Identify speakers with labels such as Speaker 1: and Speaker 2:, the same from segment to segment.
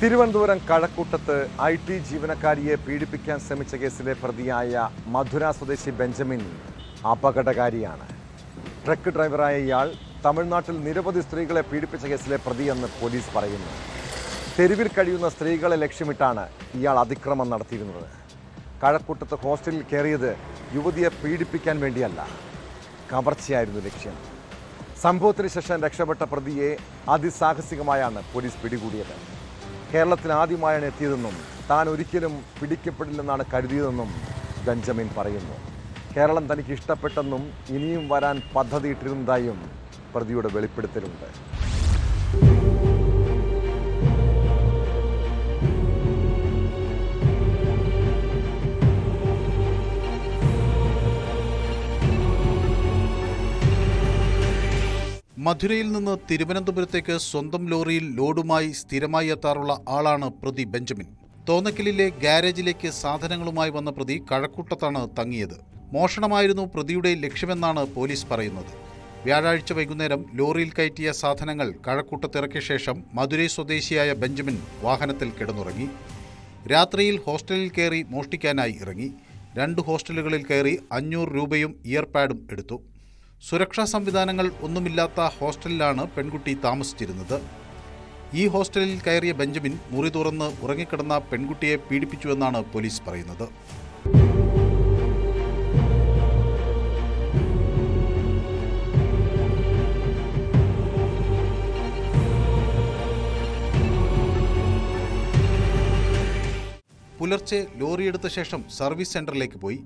Speaker 1: Thiruvananthapuram കഴക്കൂട്ടത്ത് IT ജീവനക്കാരിയെ പീഡിപ്പിക്കാൻ ശ്രമിച്ച കേസിലെ പ്രതിയായ മധുര സ്വദേശി ബെഞ്ചമിൻ അപകടകാരിയാണ്. ട്രക്ക് ഡ്രൈവറായ ഇയാൾ തമിഴ്നാട്ടിൽ നിരവധി സ്ത്രീകളെ പീഡിപ്പിച്ച കേസിലെ പ്രതിയെന്ന് പോലീസ് പറയുന്നു. തെരുവിൽ കഴിയുന്ന സ്ത്രീകളെ ലക്ഷ്യമിട്ടാണ് ഇയാൾ അതിക്രമം നടത്തിയിരുന്നത്. കഴക്കൂട്ടത്ത് ഹോസ്റ്റലിൽ കയറിയത് യുവതിയെ പീഡിപ്പിക്കാൻ വേണ്ടിയല്ല, കവർച്ചയായിരുന്നു ലക്ഷ്യം. സംഭവത്തിന് ശേഷം രക്ഷപ്പെട്ട പ്രതിയെ അതിസാഹസികമായാണ് പോലീസ് പിടികൂടിയത്. കേരളത്തിൽ ആദ്യമായാണ് എത്തിയതെന്നും താൻ ഒരിക്കലും പിടിക്കപ്പെടില്ലെന്നാണ് കരുതിയതെന്നും ബെഞ്ചമിൻ പറയുന്നു. കേരളം തനിക്ക് ഇഷ്ടപ്പെട്ടെന്നും ഇനിയും വരാൻ പദ്ധതിയിട്ടിരുന്നതായും പ്രതിയുടെ വെളിപ്പെടുത്തലുണ്ട്.
Speaker 2: മധുരയിൽ നിന്ന് തിരുവനന്തപുരത്തേക്ക് സ്വന്തം ലോറിയിൽ ലോഡുമായി സ്ഥിരമായി എത്താറുള്ള ആളാണ് പ്രതി ബെഞ്ചമിൻ. തോന്നക്കലിലെ ഗാരേജിലേക്ക് സാധനങ്ങളുമായി വന്ന പ്രതി കഴക്കൂട്ടത്താണ് തങ്ങിയത്. മോഷണമായിരുന്നു പ്രതിയുടെ ലക്ഷ്യമെന്നാണ് പോലീസ് പറയുന്നത്. വ്യാഴാഴ്ച വൈകുന്നേരം ലോറിയിൽ കയറ്റിയ സാധനങ്ങൾ കഴക്കൂട്ടത്തിറക്കിയ ശേഷം മധുരൈ സ്വദേശിയായ ബെഞ്ചമിൻ വാഹനത്തിൽ കിടന്നുറങ്ങി. രാത്രിയിൽ ഹോസ്റ്റലിൽ കയറി മോഷ്ടിക്കാനായി ഇറങ്ങി. 2 ഹോസ്റ്റലുകളിൽ കയറി 500 രൂപയും ഇയർപാഡും എടുത്തു. സുരക്ഷാ സംവിധാനങ്ങൾ ഒന്നുമില്ലാത്ത ഹോസ്റ്റലിലാണ് പെൺകുട്ടി താമസിച്ചിരുന്നത്. ഈ ഹോസ്റ്റലിൽ കയറിയ ബെഞ്ചമിൻ മുറി തുറന്ന് ഉറങ്ങിക്കിടന്ന പെൺകുട്ടിയെ പീഡിപ്പിച്ചുവെന്നാണ് പോലീസ് പറയുന്നത്. പുലർച്ചെ ലോറിയെടുത്ത ശേഷം സർവീസ് സെന്ററിലേക്ക് പോയി.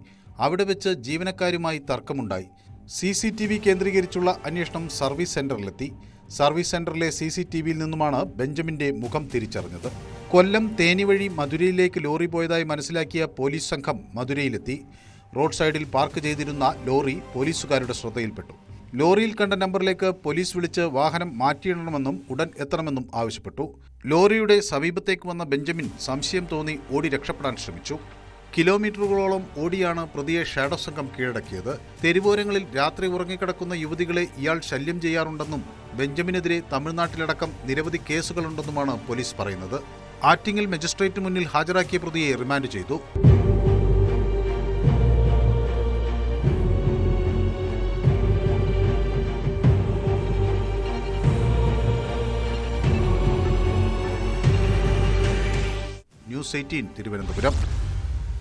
Speaker 2: അവിടെ വെച്ച് ജീവനക്കാരുമായി തർക്കമുണ്ടായി. CCTV കേന്ദ്രീകരിച്ചുള്ള അന്വേഷണം സർവീസ് സെന്ററിലെത്തി. സർവീസ് സെന്ററിലെ CCTVയിൽ നിന്നുമാണ് ബെഞ്ചമിന്റെ മുഖം തിരിച്ചറിഞ്ഞത്. കൊല്ലം തേനി വഴി മധുരയിലേക്ക് ലോറി പോയതായി മനസ്സിലാക്കിയ പോലീസ് സംഘം മധുരയിലെത്തി. റോഡ് സൈഡിൽ പാർക്ക് ചെയ്തിരുന്ന ലോറി പോലീസുകാരുടെ ശ്രദ്ധയിൽപ്പെട്ടു. ലോറിയിൽ കണ്ട നമ്പറിലേക്ക് പോലീസ് വിളിച്ച് വാഹനം മാറ്റിയിടണമെന്നും ഉടൻ എത്തണമെന്നും ആവശ്യപ്പെട്ടു. ലോറിയുടെ സമീപത്തേക്ക് വന്ന ബെഞ്ചമിൻ സംശയം തോന്നി ഓടി രക്ഷപ്പെടാൻ ശ്രമിച്ചു. കിലോമീറ്ററുകളോളം ഓടിയാണ് പ്രതിയെ ഷാഡോ സംഘം കീഴടക്കിയത്. തെരുവോരങ്ങളിൽ രാത്രി ഉറങ്ങിക്കിടക്കുന്ന യുവതികളെ ഇയാൾ ശല്യം ചെയ്യാറുണ്ടെന്നും ബെഞ്ചമിനെതിരെ തമിഴ്നാട്ടിലടക്കം നിരവധി കേസുകളുണ്ടെന്നുമാണ് പോലീസ് പറയുന്നത്. ആറ്റിങ്ങൽ മജിസ്ട്രേറ്റ് മുന്നിൽ ഹാജരാക്കിയ പ്രതിയെ റിമാൻഡ് ചെയ്തു. ന്യൂസ് 18 തിരുവനന്തപുരം.